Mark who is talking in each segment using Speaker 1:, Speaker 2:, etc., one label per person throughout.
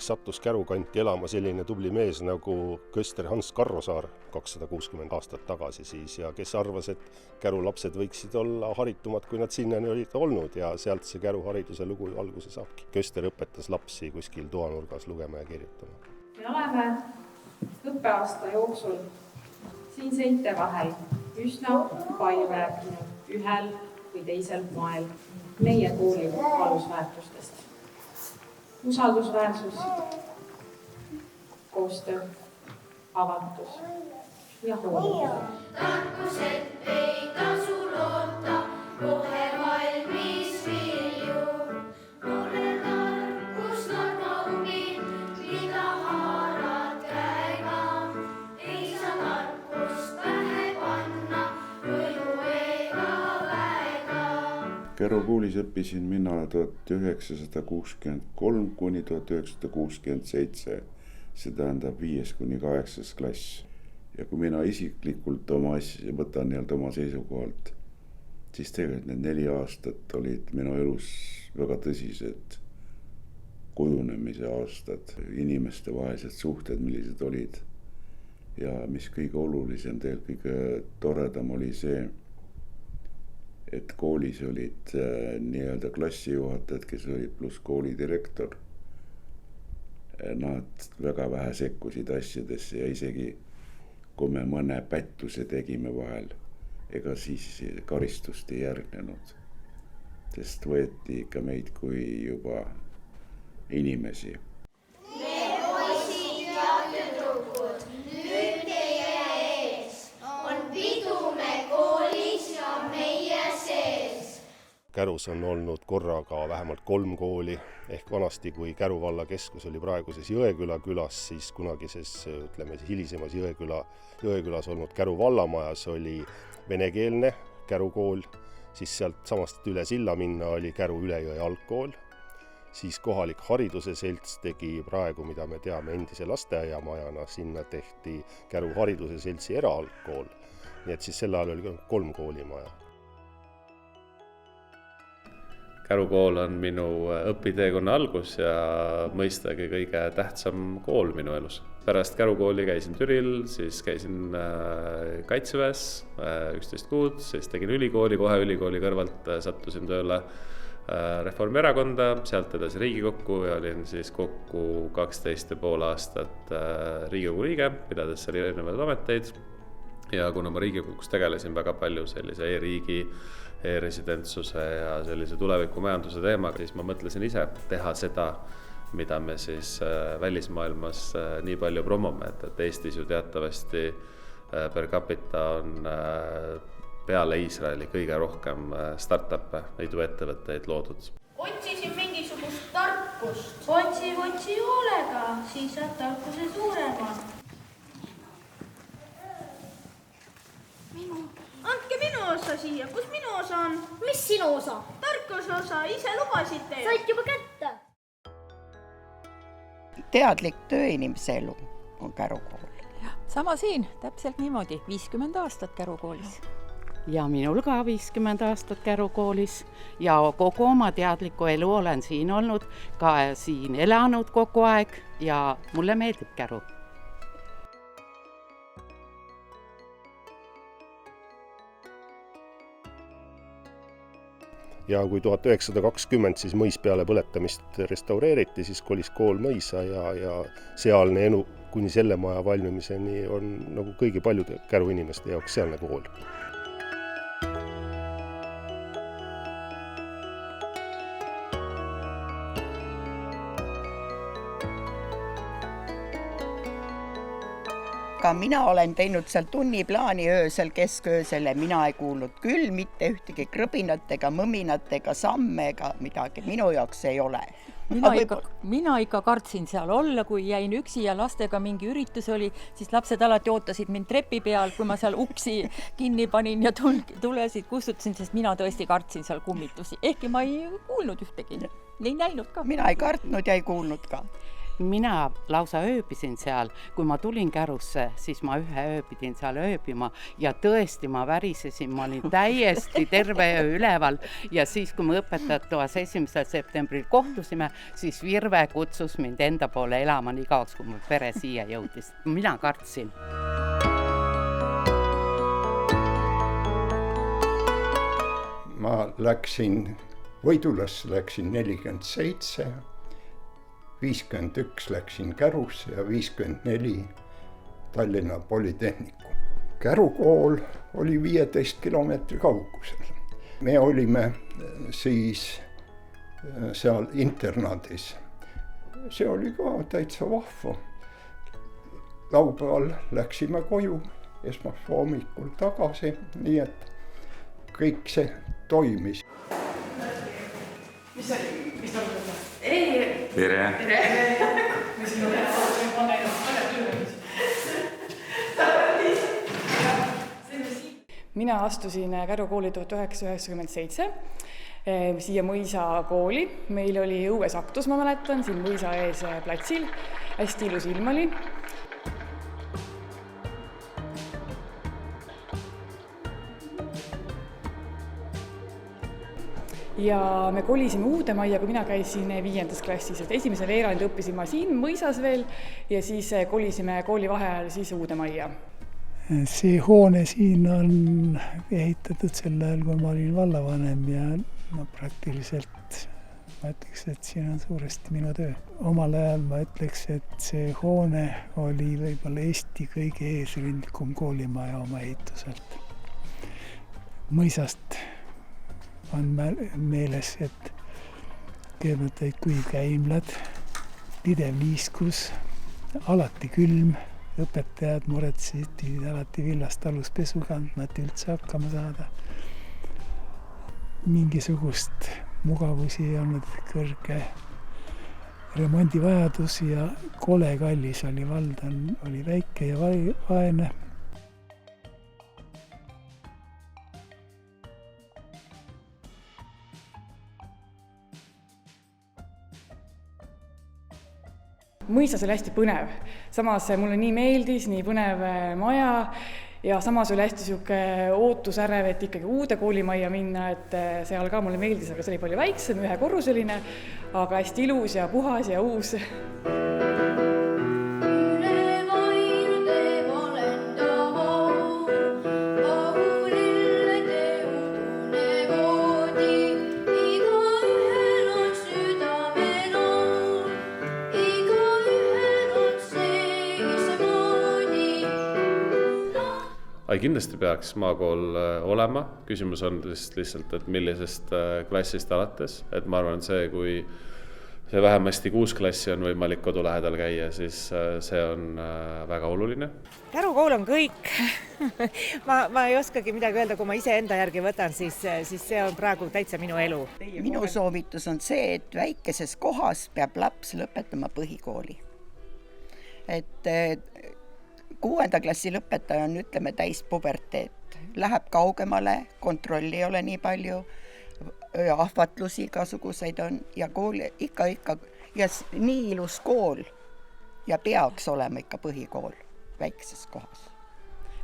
Speaker 1: näiteks sattus Käru kanti elama selline tubli mees nagu Köster Hans Karrosaar 260 aastat tagasi siis ja kes arvas, et Käru lapsed võiksid olla haritumad, kui nad sinnani olid olnud ja sealt see Käru hariduse lugu alguse saabki. Köster õpetas lapsi kuskil toanurgas lugema ja kirjutama.
Speaker 2: Me oleme õppeaasta jooksul siin seinte vahel üsna palju rääkinud ühel või teisel moel meie kooli alusväärtustest. Usaldusväärsus, koostöö, avatus ja hoolivus.
Speaker 3: Tarkuset ei tasu loota, kohe valmis vilju. Ole tarkus normaumi, mida haarad käega. Ei saa tarkust pähe panna, mõju ega väega.
Speaker 4: Käru koolis õppisin mina 1963 kuni 1967, see tähendab 5.–8. klass. Ja kui mina isiklikult oma asja võtan oma seisukohalt, siis tegelikult need 4 aastat olid minu elus väga tõsised kujunemise aastad, inimeste vahelised suhted, millised olid. Ja mis kõige olulisem, kõige toredam oli see, et koolis olid nii-öelda klassijuhatajad, kes olid pluss koolidirektor. Nad väga vähe sekkusid asjadesse ja isegi kui me mõne pättuse tegime vahel, ega siis karistust ei järgnenud, sest võeti ikka meid kui juba inimesi.
Speaker 1: Kärus on olnud korraga vähemalt 3 kooli, ehk vanasti, kui Käru valla keskus oli praeguses Jõeküla külas, siis kunagises, hilisemas Jõekülas olnud Käru vallamajas oli venekeelne Käru kool, siis sealt samast üle silla minna oli Käru Ülejõe algkool, siis kohalik hariduse selts tegi praegu, mida me teame endise lasteaiamajana, sinna tehti Käru hariduse seltsi eraalgkool, nii et siis sel ajal oli 3 koolimaja.
Speaker 5: Käru kool on minu õpiteekonna algus ja mõistagi kõige tähtsam kool minu elus. Pärast Käru kooli käisin Türil, siis käisin Kaitseväes 11 kuud, siis tegin ülikooli, kohe ülikooli kõrvalt sattusin tööle Reformierakonda, sealt edasi Riigikokku ja olin siis kokku 12,5 aastat Riigikogu liige, pidades seal erinevaid ameteid. Ja kuna ma Riigikogus tegelesin väga palju sellise e-riigi, e-residentsuse ja sellise tulevikumajanduse teemaga, siis ma mõtlesin ise teha seda, mida me siis välismaailmas nii palju promome, et Eestis ju teatavasti per capita on peale Iisraeli kõige rohkem startup'e, iduettevõtteid loodud.
Speaker 3: Otsisin mingisugust tarkust. Otsi hoolega, siis saad tarkuse suurema. Andke minu osa siia, kus minu osa on?
Speaker 6: Mis sinu osa?
Speaker 3: Tarkuse osa, ise lubasite.
Speaker 6: Said juba kätte.
Speaker 7: Teadlik tööinimese elu on Käru kool.
Speaker 8: Sama siin, täpselt niimoodi, 50 aastat Käru koolis.
Speaker 9: Ja minul ka 50 aastat Käru koolis ja kogu oma teadliku elu olen siin olnud, ka siin elanud kogu aeg ja mulle meeldib Käru.
Speaker 1: Ja kui 1920 siis mõis peale põletamist restaureeriti, siis kolis kool mõisa ja sealne elu kuni selle maja valmimiseni on nagu kõigi paljude Käru inimeste jaoks sealne kool.
Speaker 7: Ka mina olen teinud seal tunniplaani öösel kesköösel ja mina ei kuulnud küll mitte ühtegi krõbinat ega mõminat ega samme ega midagi. Minu jaoks ei ole.
Speaker 8: Mina ikka kartsin seal olla, kui jäin üksi ja lastega mingi üritus oli, siis lapsed alati ootasid mind trepi peal, kui ma seal uksi kinni panin ja tulesid kustutasin, sest mina tõesti kartsin seal kummitusi. Ehkki ma ei kuulnud ühtegi, ei näinud ka.
Speaker 7: Mina ei kartnud ja ei kuulnud ka.
Speaker 9: mina lausa ööbisin seal, kui ma tulin Kärusse, siis ma ühe öö pidin seal ööbima ja tõesti ma värisesin, ma olin täiesti terve öö üleval ja siis, kui me õpetajad toas 1. septembril kohtusime, siis Virve kutsus mind enda poole elama nii kauaks, kui mu pere siia jõudis. Mina kartsin.
Speaker 6: Ma läksin Võidulasse, läksin 47, 51 läksin Kärusse ja 54 Tallinna Polütehnikum. Käru kool oli 15 kilomeetri kaugusel. Me olime siis seal internaadis. See oli ka täitsa vahva. Laupäeval läksime koju, esmaspäeva hommikul tagasi, nii et kõik see toimis.
Speaker 10: Mis oli? Mis oli?
Speaker 11: Tere!
Speaker 10: Mina astusin Käru kooli 1997 siia Mõisa kooli. Meil oli õues aktus, ma mäletan, siin Mõisa ees platsil. Hästi ilus ilm oli. Ja me kolisime uude majja, kui mina käisin 5. klassis. Et esimese veerandi õppisin ma siin Mõisas veel ja siis kolisime kooli vaheajal siis uude majja.
Speaker 12: See hoone siin on ehitatud sel ajal, kui ma olin vallavanem ja praktiliselt ma ütleks, et siin on suuresti minu töö. Omal ajal ma ütleks, et see hoone oli võib-olla Eesti kõige eesrindlikum koolimaja oma ehituselt. Mõisast on meeles, et kõigepealt olid kuivkäimlad, pidev niiskus, alati külm, õpetajad muretsid alati villast aluspesu kandma, et üldse hakkama saada. Mingisugust mugavusi ei olnud, kõrge remondivajadus ja kole kallis oli, vald oli väike ja vaene.
Speaker 10: Mõisas oli hästi põnev. Samas mulle nii meeldis, nii põnev maja ja samas oli hästi siuke ootusärev, et ikkagi uude koolimajja minna, et seal ka mulle meeldis, aga see oli palju väiksem, ühekorruseline, aga hästi ilus ja puhas ja uus.
Speaker 5: Kindlasti peaks maakool olema. Küsimus on lihtsalt, et millisest klassist alates. Et ma arvan, et see, kui see vähemasti 6 klassi on võimalik kodu lähedal käia, siis see on väga oluline.
Speaker 13: Käru kool on kõik. ma ei oskagi midagi öelda, kui ma ise enda järgi võtan, siis see on praegu täitsa minu elu.
Speaker 7: Minu soovitus on see, et väikeses kohas peab laps lõpetama põhikooli. Et 6. klassi lõpetaja on, ütleme, täis puberteet. Läheb kaugemale, kontrolli ei ole nii palju, ahvatlusi igasuguseid on ja kool ikka ja nii ilus kool ja peaks olema ikka põhikool väikeses kohas.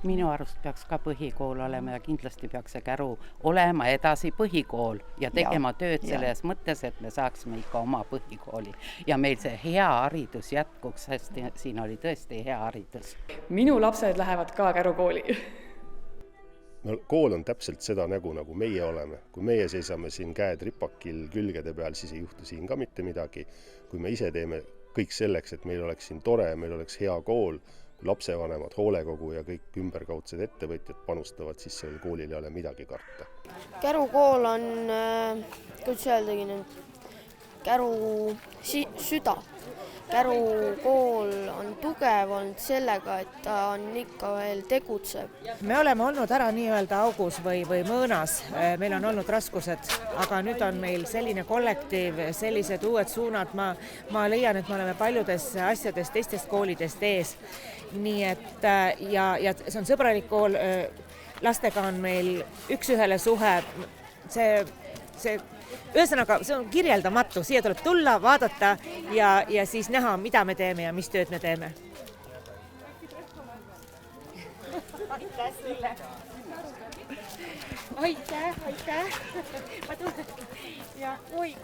Speaker 9: Minu arust peaks ka põhikool olema ja kindlasti peaks see Käru olema edasi põhikool ja tegema tööd selles mõttes, et me saaksime ikka oma põhikooli. Ja meil see hea haridus jätkuks, sest siin oli tõesti hea haridus.
Speaker 10: Minu lapsed lähevad ka Käru kooli.
Speaker 1: Kool on täpselt seda nägu, nagu meie oleme. Kui meie seisame siin käed ripakil külgede peal, siis ei juhtu siin ka mitte midagi. Kui me ise teeme kõik selleks, et meil oleks siin tore, meil oleks hea kool, kui lapsevanemad, hoolekogu ja kõik ümberkaudsed ettevõtjad panustavad, siis sellel koolil ei ole midagi karta.
Speaker 14: Käru kool on, kuidas öeldagi nüüd, Käru süda. Käru kool on tugev olnud sellega, et ta on ikka veel tegutseb.
Speaker 13: Me oleme olnud ära nii-öelda augus või mõõnas. Meil on olnud raskused, aga nüüd on meil selline kollektiiv, sellised uued suunad. Ma leian, et me oleme paljudes asjades teistest koolidest ees. Nii et ja see on sõbralik kool. Lastega on meil üks-ühele suhe. ühesõnaga, see on kirjeldamatu, siia tuleb tulla, vaadata ja siis näha, mida me teeme ja mis tööd me teeme. Aitäh sulle! Aitäh! Ma tulen ja oi,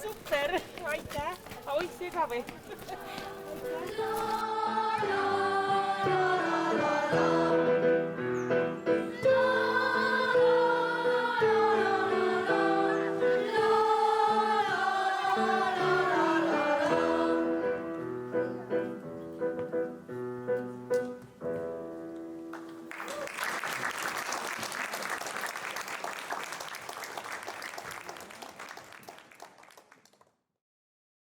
Speaker 13: super, aitäh! Oi, süga või?